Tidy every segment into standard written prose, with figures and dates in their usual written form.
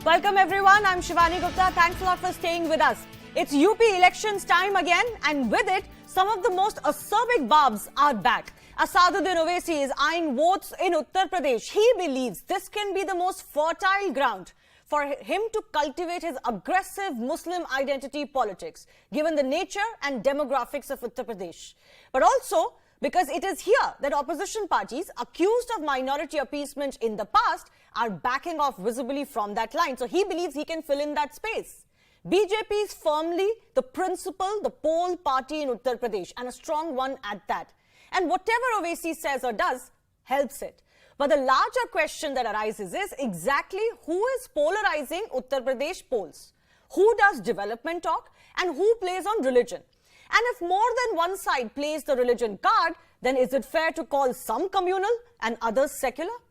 Welcome everyone, I'm Shivani Gupta. Thanks a lot for staying with us. It's UP elections time again, and with it, some of the most acerbic barbs are back. Adityanath Owaisi is eyeing votes in Uttar Pradesh. He believes this can be the most fertile ground for him to cultivate his aggressive Muslim identity politics, given the nature and demographics of Uttar Pradesh. But also, because it is here that opposition parties accused of minority appeasement in the past are backing off visibly from that line. So he believes he can fill in that space. BJP is firmly the principal, the pole party in Uttar Pradesh, and a strong one at that. And whatever Owaisi says or does helps it. But the larger question that arises is exactly who is polarizing Uttar Pradesh polls? Who does development talk and who plays on religion? And if more than one side plays the religion card, then is it fair to call some communal and others secular?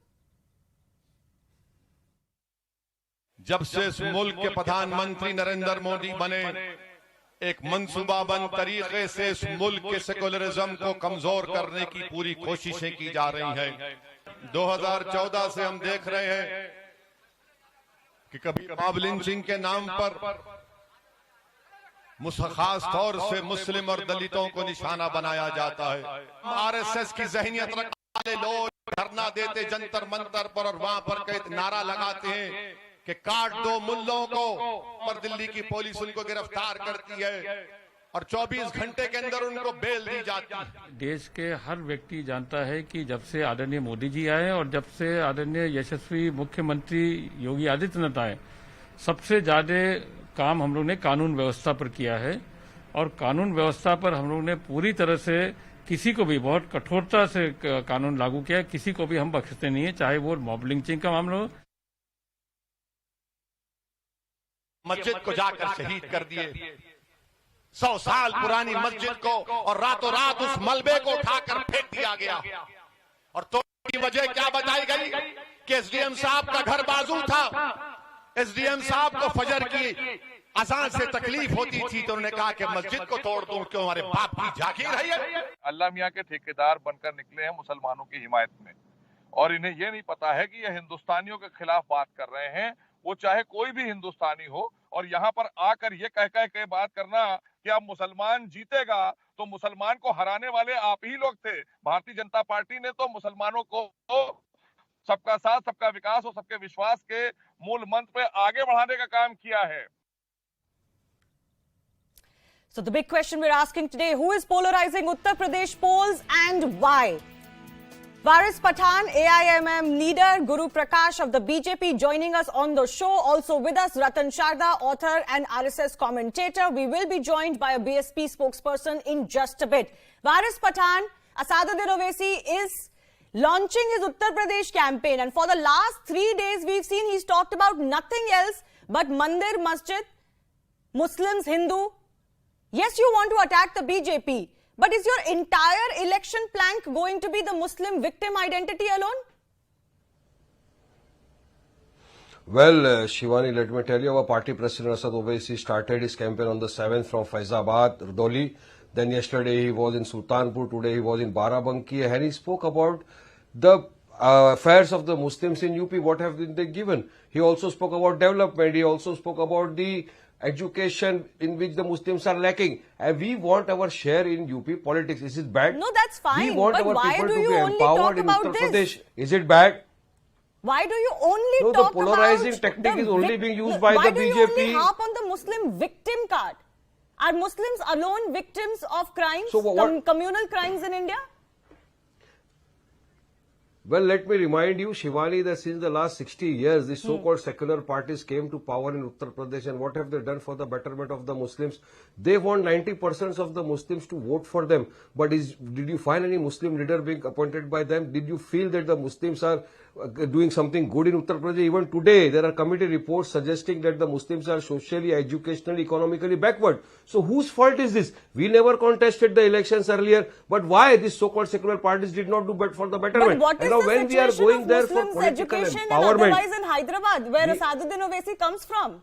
जब से इस मुल्क के प्रधानमंत्री नरेंद्र मोदी बने, एक मंसूबाबंद तरीके से इस मुल्क के सेकुलरिज्म को कमजोर करने की पूरी कोशिशें की जा रही हैं। 2014 से हम देख रहे हैं कि कभी मॉब लिंचिंग के नाम पर खास तौर से मुस्लिम और दलितों को निशाना बनाया जाता है। आरएसएस की जहनियत रखने वाले लोग धरना देते जंतर मंतर पर और वहां पर कई नारा लगाते हैं कि काट दो मुल्लों को, पर दिल्ली की पुलिस उनको गिरफ्तार करती है और 24 घंटे के अंदर उनको बेल दी जाती है। देश के हर व्यक्ति जानता है कि जब से आदरणीय मोदी जी आए और जब से आदरणीय यशस्वी मुख्यमंत्री योगी आदित्यनाथ आए, सबसे ज्यादा काम हम लोग ने कानून व्यवस्था पर किया है। और कानून व्यवस्था पर हम लोग ने पूरी तरह से किसी को भी बहुत कठोरता से कानून लागू किया है। किसी को भी हम बख्शते नहीं है, चाहे वो मॉब लिंचिंग का मामला हो। मस्जिद को जाकर शहीद कर दिए, 100 साल पुरानी मस्जिद को, और रातों रात उस मलबे को उठाकर फेंक दिया गया। और तो की वजह क्या बताई गई कि एसडीएम साहब का घर बाजू था। एसडीएम साहब को फजर की अजान से तकलीफ होती थी तो उन्होंने कहा कि मस्जिद को तोड़ दूं, क्यों हमारे बाप की जागीर है। अल्लाह मियां के ठेकेदार बनकर निकले हैं मुसलमानों की हिमायत में, और इन्हें ये नहीं पता है कि ये हिंदुस्तानियों के खिलाफ बात कर रहे हैं। वो चाहे कोई भी हिंदुस्तानी हो, और यहाँ पर आकर ये कह के बात करना कि अब मुसलमान जीतेगा, तो मुसलमान को हराने वाले आप ही लोग थे। भारतीय जनता पार्टी ने तो मुसलमानों को सबका साथ, सबका विकास और सबके विश्वास के मूल मंत्र पे आगे बढ़ाने का काम किया है। So the big question we're asking today, who is polarizing Uttar Pradesh polls and why? Varis Pathan, AIMIM leader, Guru Prakash of the BJP joining us on the show. Also with us, Ratan Sharda, author and RSS commentator. We will be joined by a BSP spokesperson in just a bit. Varis Pathan, Adityanath Owaisi is launching his Uttar Pradesh campaign, and for the last 3 days we've seen he's talked about nothing else but Mandir, Masjid, Muslims, Hindu. Yes, you want to attack the BJP, but is your entire election plank going to be the Muslim victim identity alone? Well, Shivani, let me tell you, our party president Adityanath Owaisi started his campaign on the 7th from Faizabad, Rudoli. Then yesterday he was in Sultanpur, today he was in Barabanki, and he spoke about the affairs of the Muslims in UP, what have they given. He also spoke about development, he also spoke about the education in which the Muslims are lacking. And we want our share in UP politics. Is it bad? No, that's fine. We want but our why people do to you be only empowered talk in about Uttar this? Pradesh. Is it bad? Why do you only No, talk the polarizing about tactic is only being used by why the do BJP. You only harp on the Muslim victim card? Are Muslims alone victims of crimes, So communal crimes in India? Well, let me remind you, Shivani, that since the last 60 years, the so-called secular parties came to power in Uttar Pradesh, and what have they done for the betterment of the Muslims? They want 90% of the Muslims to vote for them. But did you find any Muslim leader being appointed by them? Did you feel that the Muslims are doing something good in Uttar Pradesh? Even today, there are committee reports suggesting that the Muslims are socially, educationally, economically backward. So whose fault is this? We never contested the elections earlier, but why these so-called secular parties did not do for the betterment? But what is now the when we are situation going of there for Muslims' political education and empowerment, otherwise in Hyderabad, where Adityanath Owaisi comes from?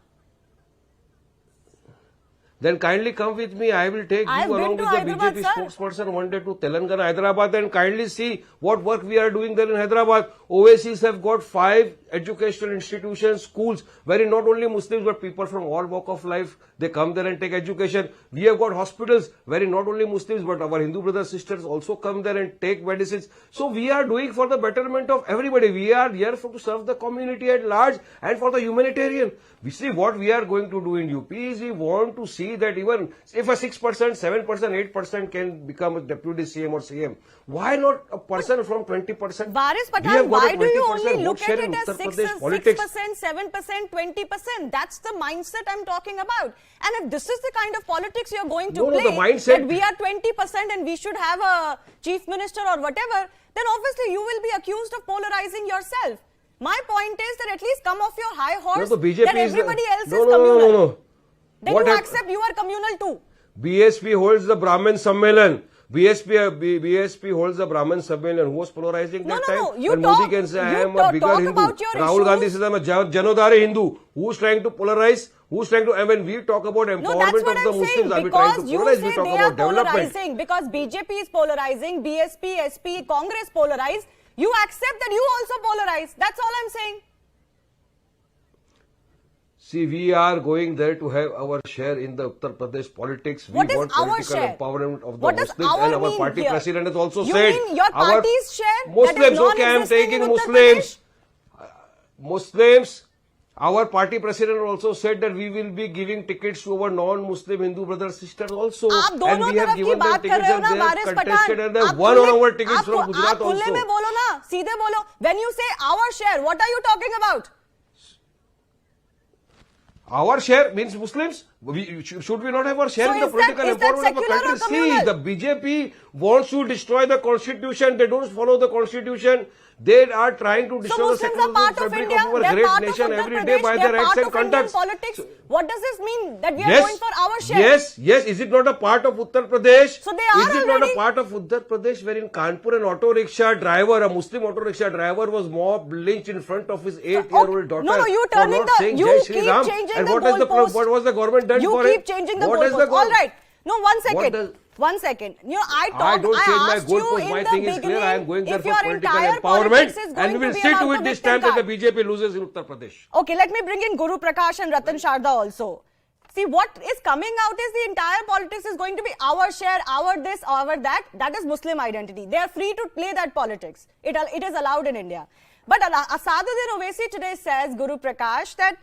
Then kindly come with me. I will take you along with the BJP spokesperson one day to Telangana, Hyderabad, and kindly see what work we are doing there in Hyderabad. Oasis have got 5 educational institutions, schools, wherein not only Muslims but people from all walk of life, they come there and take education. We have got hospitals wherein not only Muslims but our Hindu brothers sisters also come there and take medicines. So we are doing for the betterment of everybody. We are here to serve the community at large and for the humanitarian. We see what we are going to do in UP is we want to see that even if a 6%, 7%, 8% can become a deputy CM or CM, why not a person from 20%? Varis Pathan, why do you only look at it as 6%, 7%, 20%? That's the mindset I'm talking about. And if this is the kind of politics you're going to play, the mindset, that we are 20% and we should have a chief minister or whatever, then obviously you will be accused of polarizing yourself. My point is that at least come off your high horse that everybody else is communal. No. Then you accept you are communal too. BSP holds the Brahmin Sammelan. BSP holds the Brahmin Sammelan. Who was polarizing that time? No. You and talk, Modi can say, I am talk a bigger Hindu. about your Rahul issues. Gandhi says, I am a Janodari Hindu. Who's trying to polarize? Who's trying to, when we talk about empowerment of the Muslims, are we trying to polarize? We talk about development. Because BJP is polarizing, BSP, SP, Congress polarized. You accept that you also polarize. That's all I'm saying. See, we are going there to have our share in the Uttar Pradesh politics. We What is want our political share? empowerment of the What does Muslims, our and our mean party here? president has also You said mean your our party's share? Muslims, that is okay, I am non-existing taking in Uttar Muslims. Pradesh? Muslims, our party president also said that we will be giving tickets to our non-Muslim Hindu brothers sisters also. आप And दोनों we have तरफ की given them बात कर tickets रहे हो and ना they have Waris contested Pathan and they have won on our tickets from Gujarat आप खुले में also. बोलो ना सीधे बोलो when you say our share what are you talking about? Our share means Muslims. Should we not have our share So in the political empowerment of the country? See, the BJP wants to destroy the constitution. They don't follow the constitution. They are trying to destroy the Muslims are part of fabric India. of our They're great part of nation Uttar every day Pradesh. by They're their acts part and of Indian conducts. politics. What does this mean that we are Yes, going for our share? yes. Is it not a part of Uttar Pradesh? So they are Is it not already- a part of Uttar Pradesh where in Kanpur an auto rickshaw driver, a Muslim auto rickshaw driver was mobbed, lynched in front of his 8-year-old daughter? No, you for turning not the saying you Jai keep Shri Ram. changing And the goalpost. what was the government done You for it? keep changing the What is goalpost. All right. No, one What second. does- One second. You know, I don't change my asked you goalpost. in My the thing is beginning clear. I am going there if for your political entire empowerment, politics is and going we to will be see about to the it this victim time that the card. BJP loses in Uttar Pradesh. Okay, let me bring in Guru Prakash and Ratan Sharda also. See, what is coming out is the entire politics is going to be our share, our this, our that. That is Muslim identity. They are free to play that politics. It is allowed in India. But Asaduddin Owaisi today says, Guru Prakash, that,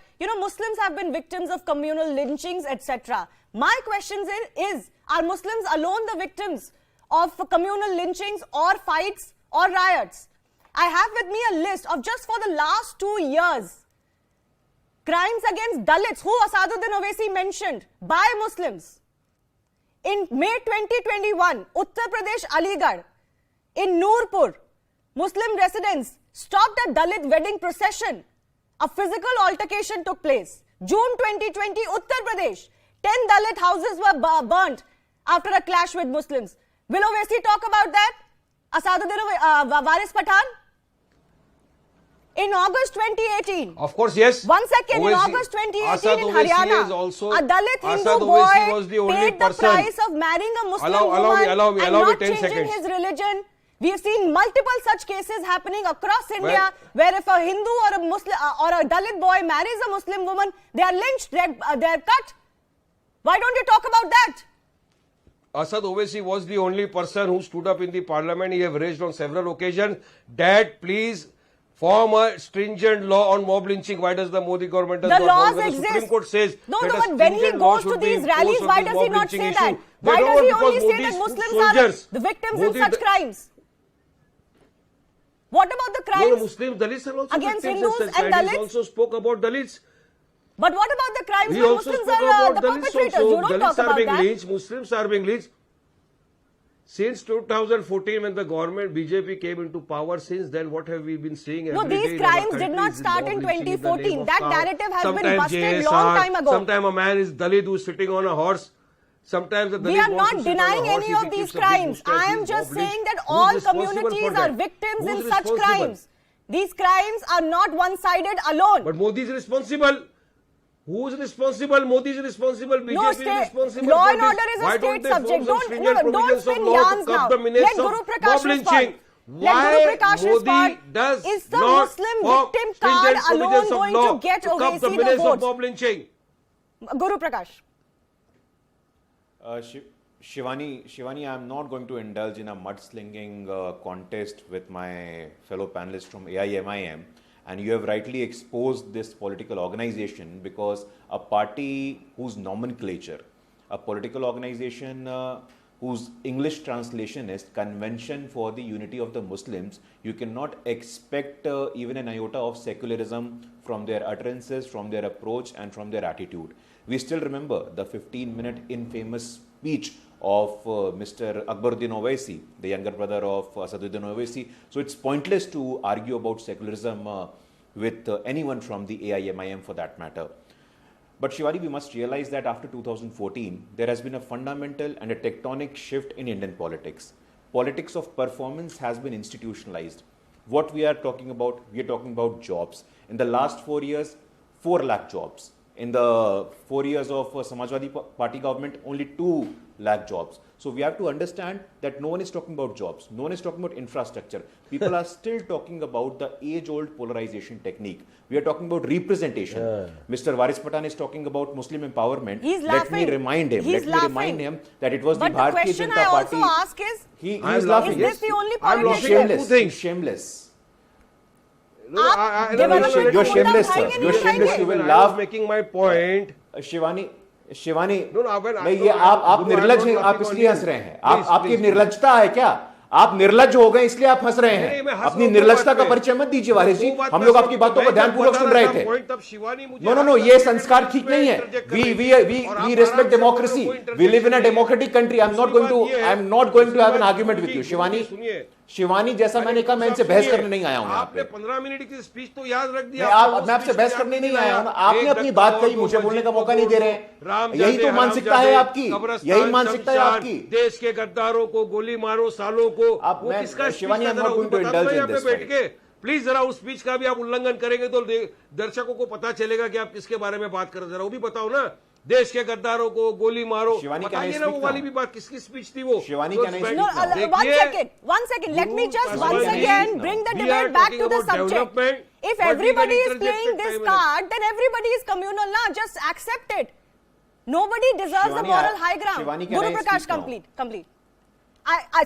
Muslims have been victims of communal lynchings, etc. My question is, are Muslims alone the victims of communal lynchings or fights or riots? I have with me a list of just for the last 2 years, crimes against Dalits, who Asaduddin Owaisi mentioned, by Muslims. In May 2021, Uttar Pradesh, Aligarh, in Noorpur, Muslim residents stopped a Dalit wedding procession. A physical altercation took place. June 2020, Uttar Pradesh, 10 Dalit houses were burnt after a clash with Muslims. Will Owaisi talk about that? Asaduddin Varis Pathan? In August 2018. Of course, yes. 1 second, in August 2018 in Haryana, a Dalit Hindu boy paid the price of marrying a Muslim woman and not changing his religion. We have seen multiple such cases happening across India where if a Hindu or a Muslim or a Dalit boy marries a Muslim woman, they are lynched, they are cut. Why don't you talk about that? Asad Owaisi was the only person who stood up in the parliament. He have raised on several occasions that please form a stringent law on mob lynching. Why does the Modi government The laws exist. The Supreme Court says no, but when he goes to these rallies, why does he not say that? Why does he only say that Muslims are the victims in such crimes? What about the crimes? No, Muslims, Dalits are also against victims Hindus in such and crimes. Dalits? He also spoke about Dalits. But what about the crimes He where also Muslims spoke are about the Dalits perpetrators? also. You don't Dalits talk are about being that. lynched, Muslims are being lynched. Since 2014, when the government BJP came into power, since then, what have we been seeing every day? No, these crimes did not start in 2014. That narrative has been busted long time ago. Sometimes a man is Dalit who is sitting on a horse. Sometimes the Dalit we are wants not to sit denying on a horse any if of he these keeps a big crimes. mustache, I am he's just mob lynched. saying that Who all is responsible for communities that? are victims Who is in such responsible? crimes. These crimes are not one-sided alone. But Modi is responsible. Who is responsible? Modi is responsible. BJP No, is responsible. law for and this. order is a Why state don't they subject. form some stringent Don't provisions of spin law yarns to curb now. the minutes Let of Guru Prakash mob lynching? respond. Let Guru Prakash respond. Is the Muslim victim card alone going to get Owaisi the votes? Mob lynching. Guru Prakash. Shivani, I am not going to indulge in a mudslinging contest with my fellow panelists from AIMIM, and you have rightly exposed this political organization because a party whose nomenclature, a political organization whose English translation is Convention for the Unity of the Muslims, you cannot expect even an iota of secularism from their utterances, from their approach and from their attitude. We still remember the 15-minute infamous speech of Mr. Akbaruddin Owaisi, the younger brother of Asaduddin Owaisi. So it's pointless to argue about secularism with anyone from the AIMIM for that matter. But Shivani, we must realize that after 2014, there has been a fundamental and a tectonic shift in Indian politics. Politics of performance has been institutionalized. What we are talking about jobs. In the last 4 years, 4 lakh jobs. In the 4 years of Samajwadi Party government, only 2 lakh jobs. So we have to understand that no one is talking about jobs. No one is talking about infrastructure. People are still talking about the age-old polarization technique. We are talking about representation. Mr. Waris Pathan is talking about Muslim empowerment. He's laughing. Let me remind him that it was but the Bharatiya Janata Party. But the question I also ask is, He is laughing. Is this the only I'm politics? shameless. Shameless. You're shameless, sir. You're shameless. You will laugh. Making my point. Shivani नहीं, ये आप निर्लज हैं, आप इसलिए हंस रहे हैं. आपकी निर्लजता है क्या? आप निर्लज हो गए इसलिए आप हंस रहे हैं. अपनी निर्लजता का परिचय मत दीजिए वारिस जी. हम लोग आपकी बातों को ध्यानपूर्वक सुन रहे थे. नो, ये संस्कार ठीक नहीं है. We respect democracy. We live in a democratic country. I'm not going to have an argument with you, Shivani. जैसा मैंने कहा, मैं इनसे बहस करने नहीं आया हूं. आपने 15 मिनट की स्पीच तो याद रख दिया. मैं आपसे बहस करने नहीं आया हूं. आपने अपनी बात कही, मुझे बोलने का मौका नहीं दे रहे हैं. यही तो मानसिकता है आपकी. यही मानसिकता है आपकी. देश के गद्दारों को गोली मारो, सालों को. Shivani, I'm not going to indulge in this बैठ के प्लीज जरा उस स्पीच का भी आप उल्लंघन करेंगे तो दर्शकों को पता चलेगा कि आप किसके बारे में बात कर रहे हैं. जरा वो भी बताओ ना. देश के गद्दारों को गोली मारो. बताइए ना वो वाली भी बात किसकी स्पीच थी वो. Shivani one second. Let me just once again bring the debate back to the subject. If everybody is playing this card, then everybody is communal. Now just accept it. Nobody deserves the moral high ground. Guru Prakash, complete. I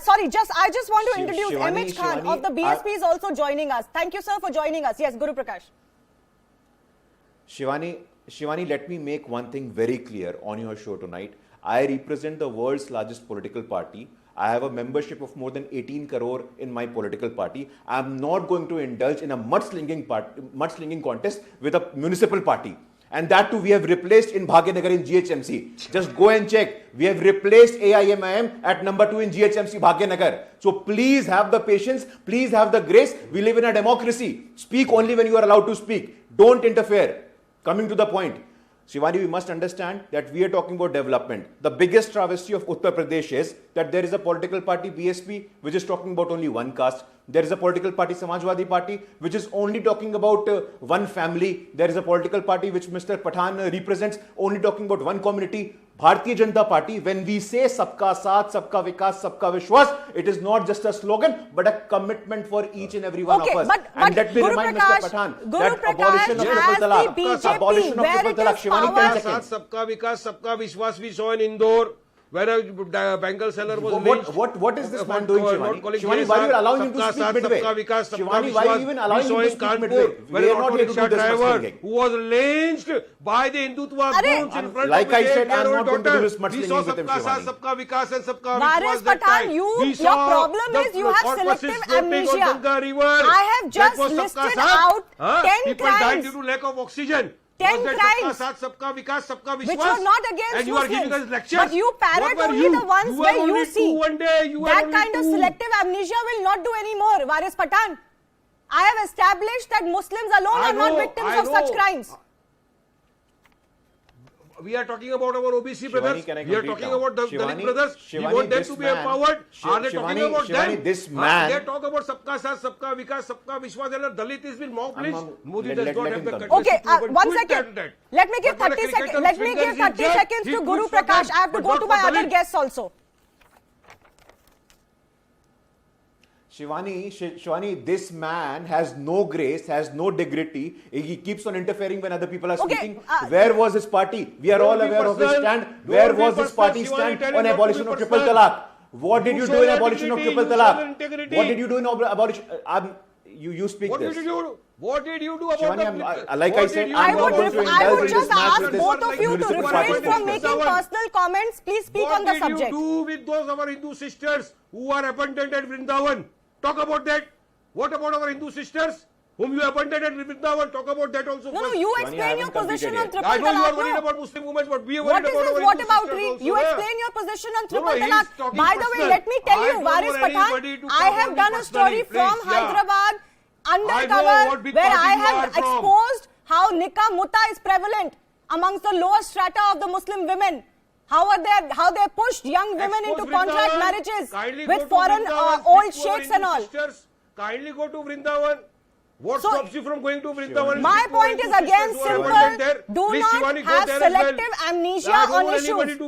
just want to introduce MH Khan of the BSP is also joining us. Thank you, sir, for joining us. Yes, Guru Prakash. Shivani, let me make one thing very clear on your show tonight. I represent the world's largest political party. I have a membership of more than 18 crore in my political party. I am not going to indulge in a mudslinging contest with a municipal party. And that too we have replaced in Bhagyanagar in GHMC. Just go and check. We have replaced AIMIM at number 2 in GHMC Bhagyanagar. So please have the patience. Please have the grace. We live in a democracy. Speak only when you are allowed to speak. Don't interfere. Coming to the point, Shivani, we must understand that we are talking about development. The biggest travesty of Uttar Pradesh is that there is a political party, BSP, which is talking about only one caste. There is a political party, Samajwadi Party, which is only talking about one family. There is a political party which Mr. Pathan represents, only talking about one community. Bharatiya Janata Party, when we say Sabka Saath, Sabka Vikas, Sabka Vishwas, it is not just a slogan, but a commitment for each and every one of us. And let me remind Mr. Pathan that abolition of triple talaq, abolition of triple talaq, Shivani, 10 seconds. Sabka Vikas, Sabka Vishwas we saw in Indore. Where a Bengal seller was lynched. What is this man doing, Shivani? Shivani, why are you allowing him to speak midway? Shivani, why are you even allowing him to speak midway? We are not here to do this mudslinging. Who was lynched by the Hindutva groups in front like of I said, I am not going to do this mudslinging with him, Shivani. Sabka Vikas and Sabka Waris Pathan, your problem is you have selective amnesia. I have just listed out 10 People died crimes. due to lack of oxygen. 10 crimes which were not against Muslims, but you parrot only the ones where you see. That kind of selective amnesia will not do anymore, Waris Pathan. I have established that Muslims alone are not victims of such crimes. We are talking about our OBC brothers. We are talking about the Dalit brothers. We Shivani, want them to be empowered. Are they talking about them? This man. They talk about Sabka Saath, Sabka Vikas, Sabka Vishwas. And Dalit has been mob lynched. Modi does not have the courtesy Okay, to 1 second. Let me give 30 seconds. Let me give 30 seconds to Guru Prakash. I have to go to my other guests also. Shivani, this man has no grace, has no dignity. He keeps on interfering when other people are speaking. Where was his party? We are all aware of his stand. Where was his party stand on abolition of triple talaq? What did you do in abolition of triple talaq? What did you do in abolition? You speak this. What did you do about Shivani, like I said, I would just ask both of you to refrain from making personal comments. Please speak on the subject. What did you do with those our Hindu sisters who are abandoned at Vrindavan? Talk about that. What about our Hindu sisters whom you abandoned at Vrindavan? Talk about that also. No, you explain your position on triple talaq. I know you are worried talaq. about Muslim women, but we are worried about our Hindu What about sisters also. you explain your position on triple he is talaq. talking By the way, personal. let me tell you, I don't Waris want anybody Pathan, to I come have on done me a story personally, from please, yeah. Hyderabad I undercover know what big where party I you have are from. exposed how nikah mutta is prevalent amongst the lower strata of the Muslim women. How they pushed young women into contract marriages with foreign old sheikhs and all. Kindly go to Vrindavan. What stops you from going to Vrindavan? My point is again simple. Do not have selective amnesia on issues.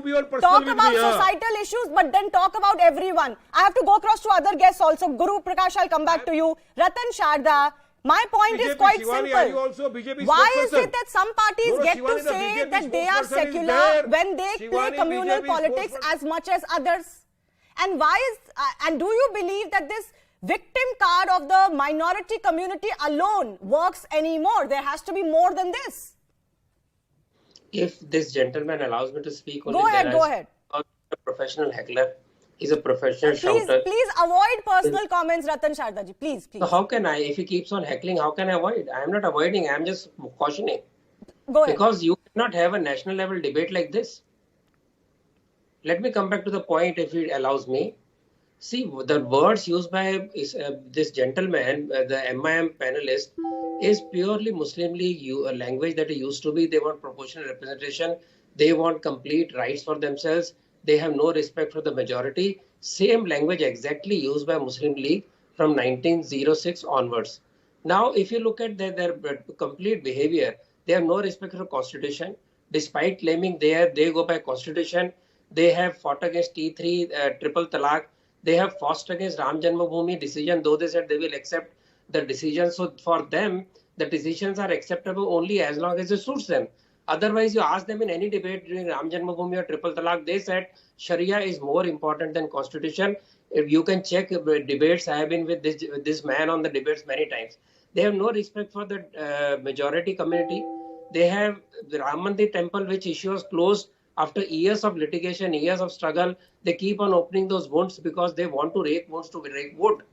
Talk about societal issues, but then talk about everyone. I have to go across to other guests also. Guru Prakash, I'll come back to you. Ratan Sharda. My point is quite simple. Why is it that some parties get to say that they are secular when they play communal politics as much as others? And and do you believe that this victim card of the minority community alone works anymore? There has to be more than this. If this gentleman allows me to speak only, go ahead. A professional heckler. He's a professional shouter. Please avoid personal comments, Ratan Sharda ji. Please. So how can I, if he keeps on heckling, how can I avoid? I am not avoiding, I am just cautioning. Go ahead. Because you cannot have a national level debate like this. Let me come back to the point if he allows me. See, the words used by this gentleman, the MIM panelist, is purely Muslim League language that it used to be. They want proportional representation. They want complete rights for themselves. They have no respect for the majority. Same language exactly used by Muslim League from 1906 onwards. Now, if you look at their complete behavior, they have no respect for the constitution. Despite claiming they go by constitution, they have fought against T3, triple talaq. They have fought against Ram Janmabhoomi decision, though they said they will accept the decision. So for them, the decisions are acceptable only as long as it suits them. Otherwise, you ask them in any debate during Ram Janmabhoomi or triple talaq, they said Sharia is more important than constitution. If you can check debates, I have been with this man on the debates many times. They have no respect for the majority community. They have the Ram Mandir temple, which issue was closed after years of litigation, years of struggle. They keep on opening those wounds because they want to rake wounds to rake wood.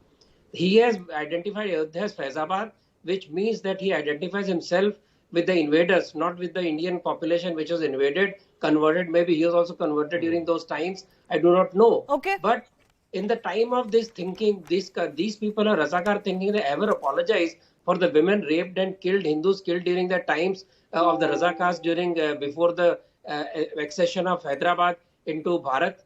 He has identified Ayodhya as Faizabad, which means that he identifies himself with the invaders, not with the Indian population which was invaded, converted. Maybe he was also converted during those times. I do not know. Okay. But in the time of this thinking, these people are Razakar thinking, they ever apologize for the women raped and killed, Hindus killed during the times of the Razakars during before the accession of Hyderabad into Bharat.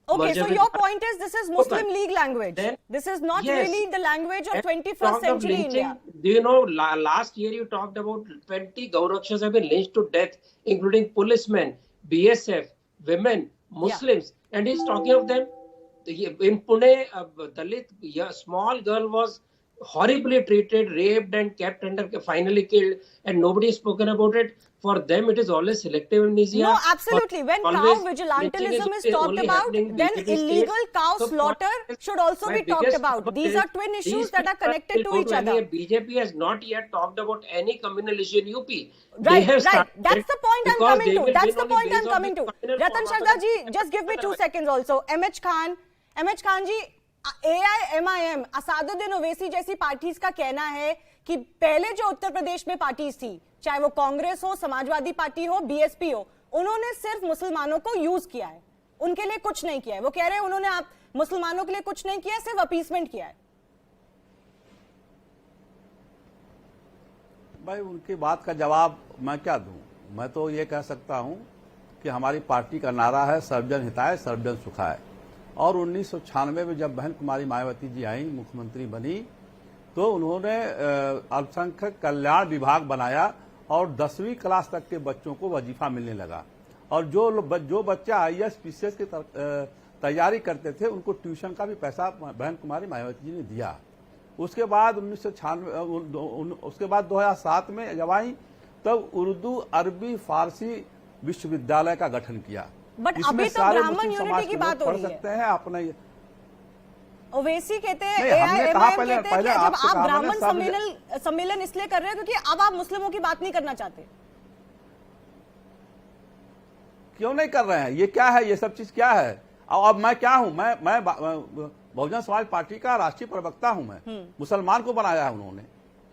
Okay, so your point is this is Muslim League language. This is not really the language of 21st century India. Do you know, last year you talked about 20 Gaurakshas have been lynched to death, including policemen, BSF, women, Muslims. And he's talking of them. In Pune, a Dalit small girl was horribly treated, raped and kept under, finally killed, and nobody has spoken about it. For them, it is always selective amnesia. No, absolutely. When cow vigilantism is talked about, then illegal cow slaughter should also be talked about. These are twin issues that are connected to each other. BJP has not yet talked about any communal issue in UP. Right. That's the point I'm coming to. That's the point I'm coming to. Ratan Sharda ji, just give me 2 seconds also. MH Khan ji, AIMIM, Asaduddin Owaisi जैसी parties का कहना है कि पहले जो उत्तर प्रदेश में parties थी, चाहे वो कांग्रेस हो, समाजवादी पार्टी हो, बीएसपी हो, उन्होंने सिर्फ मुसलमानों को यूज किया है, उनके लिए कुछ नहीं किया है। वो कह रहे हैं उन्होंने मुसलमानों के लिए कुछ नहीं किया, सिर्फ अपीसमेंट किया है। भाई उनकी बात का जवाब मैं क्या दूं? मैं तो ये कह सकता हूं कि हमारी पार्टी का नारा है सर्वजन हिताय सर्वजन सुखाय। और 1996 में जब बहन कुमारी मायावती जी आई, मुख्यमंत्री बनी, तो उन्होंने अल्पसंख्यक कल्याण विभाग बनाया और 10वीं क्लास तक के बच्चों को वजीफा मिलने लगा। और जो बच्चा IAS PCS की तैयारी करते थे उनको ट्यूशन का भी पैसा बहन कुमारी मायावती जी ने दिया। उसके बाद 1996 उसके बाद 2007 में जब आई तब उर्दू अरबी फारसी विश्वविद्यालय का गठन किया। बट अभी तो ब्राह्मण यूनिटी की बात हो रही है। सकते हैं अपना ओवैसी कहते हैं, AIMIM कहते हैं कि जब आप ब्राह्मण सम्मेलन इसलिए कर रहे हैं क्योंकि अब आप मुस्लिमों की बात नहीं करना चाहते। क्यों नहीं कर रहे हैं? ये क्या है? ये सब चीज क्या है? अब मैं क्या हूं? मैं बहुजन समाज पार्टी का राष्ट्रीय प्रवक्ता हूं। मैं मुसलमान को बनाया है उन्होंने,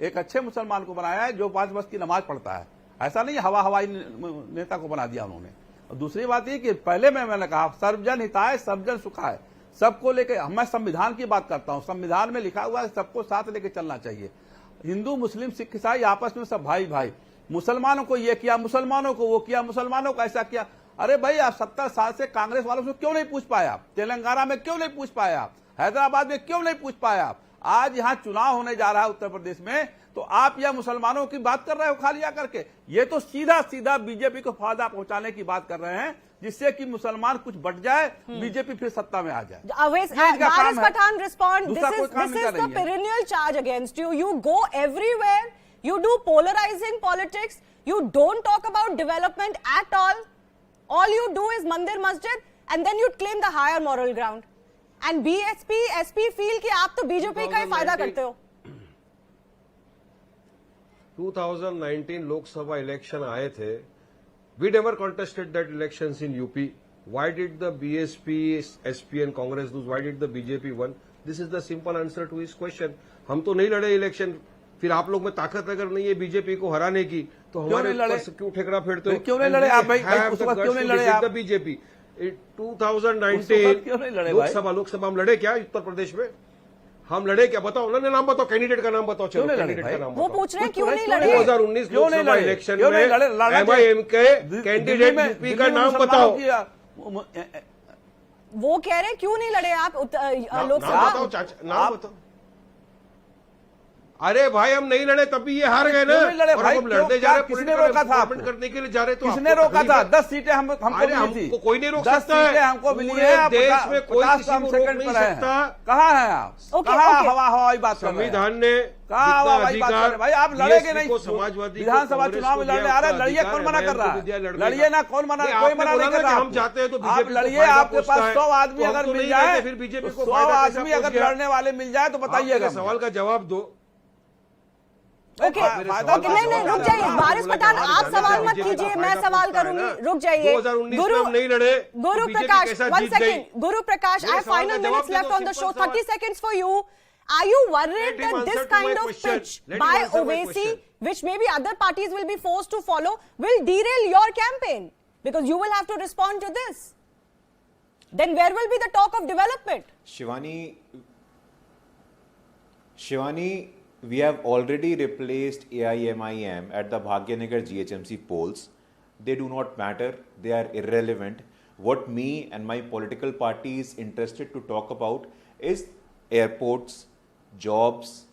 एक अच्छे मुसलमान को बनाया है जो 5 वक्त की नमाज पढ़ता है। ऐसा नहीं हवाई नेता को बना दिया उन्होंने। और दूसरी बात ये कि पहले मैंने कहा सर्वजन हिताय सर्वजन सुखाय, सबको लेके मैं संविधान की बात करता हूं। संविधान में लिखा हुआ है सबको साथ लेके चलना चाहिए। हिंदू मुस्लिम सिख ईसाई आपस में सब भाई भाई। मुसलमानों को ये किया, मुसलमानों को वो किया, मुसलमानों को ऐसा किया। अरे भाई आप 70 साल से कांग्रेस वालों से क्यों नहीं पूछ पाया? तेलंगाना में क्यों नहीं पूछ पाया? हैदराबाद में क्यों नहीं पूछ पाया? आज यहाँ चुनाव होने जा रहा है उत्तर प्रदेश में, तो आप यह मुसलमानों की बात कर रहे हो खालिया करके। ये तो सीधा सीधा बीजेपी को फायदा पहुंचाने की बात कर रहे हैं, जिससे कि मुसलमान कुछ बट जाए, बीजेपी फिर सत्ता में आ जाए। Pathan respond. This is the perennial charge against you. You go everywhere. You do polarizing politics. You don't talk about development at all. All you do is mandir masjid, and then you claim the higher moral ground. And BSP, SP feel कि आप तो BJP का ही फायदा करते हो। 2019 Lok Sabha election आए थे। We never contested that elections in UP. Why did the BSP, SP and Congress lose? Why did the BJP won? This is the simple answer to his question. हम तो नहीं लड़े इलेक्शन। फिर आप लोग में ताकत अगर नहीं है बीजेपी को हराने की, तो हमारे ऊपर से क्यों ठेकरा फेरते हो? क्यों नहीं लड़े आप भाई? क्यों नहीं लड़े आप? बीजेपी 2019 लोकसभा हम लड़े क्या उत्तर प्रदेश में? हम लड़े क्या? बताओ ना, नाम बताओ, कैंडिडेट का नाम बताओ। चलो कैंडिडेट का नाम वो पूछ रहे हैं क्यों नहीं लड़े? 2019 लोकसभा इलेक्शन में MIM के कैंडिडेट यूपी का नाम बताओ। वो कह रहे हैं क्यों नहीं लड़े आप लोकसभा? नाम बताओ। अरे भाई हम नहीं लड़े तभी ये हार गए ना। लड़े भाई, हम लड़ते जा रहे, किसने रोका था? करने के लिए जा रहे, तो किसने रोका था? 10 सीटें हमको मिली थी। कोई नहीं रोक 10 सकता है। सीटें हमको मिली है। देश में कोई किसी को रोक नहीं सकता। कहाँ है आप? कहाँ हवाई बात कर रहे हैं? संविधान ने कहाँ हवाई बात कर रहे हैं? भाई आप लड़ेगे नहीं। समाजवादी विधानसभा चुनाव में लड़ने आ रहे, लड़िए। कौन मना कर रहा है? लड़िए ना, कौन मना? कोई मना नहीं कर रहा। हम चाहते हैं तो आप लड़िए। आपके पास 100 आदमी अगर मिल जाए, फिर बीजेपी को 100 आदमी अगर लड़ने वाले मिल जाए तो बताइएगा। सवाल का जवाब दो। ओके, नहीं रुक जाइए बारिश पठान, आप सवाल मत कीजिए, मैं सवाल करूंगी। रुक जाइए। 2019 में नहीं लड़े। गुरु प्रकाश, 1 second. Guru Prakash, I have final minutes left on the show. 30 seconds for you. Are you worried that this kind of pitch by Owaisi, which maybe other parties will be forced to follow, will derail your campaign? Because you will have to respond to this. Then where will be the talk of development? Shivani, we have already replaced AIMIM at the Bhagyanagar GHMC polls. They do not matter. They are irrelevant. What me and my political party is interested to talk about is airports, jobs,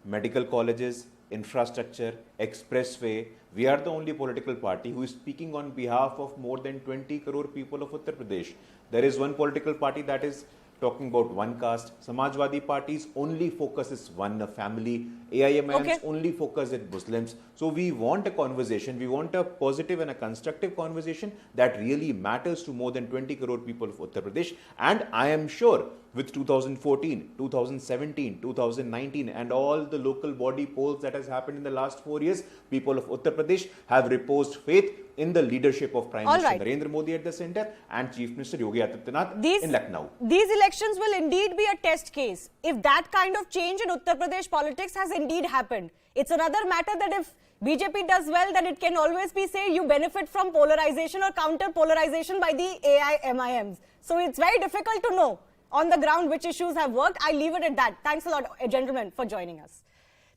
medical colleges, infrastructure, expressway. We are the only political party who is speaking on behalf of more than 20 crore people of Uttar Pradesh. There is one political party that is talking about one caste. Samajwadi Party's only focus is one family. AIMIM's only focus is Muslims. So we want a conversation. We want a positive and a constructive conversation that really matters to more than 20 crore people of Uttar Pradesh. And I am sure with 2014, 2017, 2019 and all the local body polls that has happened in the last 4 years, people of Uttar Pradesh have reposed faith in the leadership of Prime Minister Narendra Modi at the center and Chief Minister Yogi Adityanath in Lucknow. These elections will indeed be a test case. If that kind of change in Uttar Pradesh politics has indeed happened, it's another matter that if BJP does well, then it can always be said you benefit from polarization or counter polarization by the AIMIMs. So it's very difficult to know on the ground which issues have worked. I leave it at that. Thanks a lot, gentlemen, for joining us.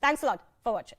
Thanks a lot for watching.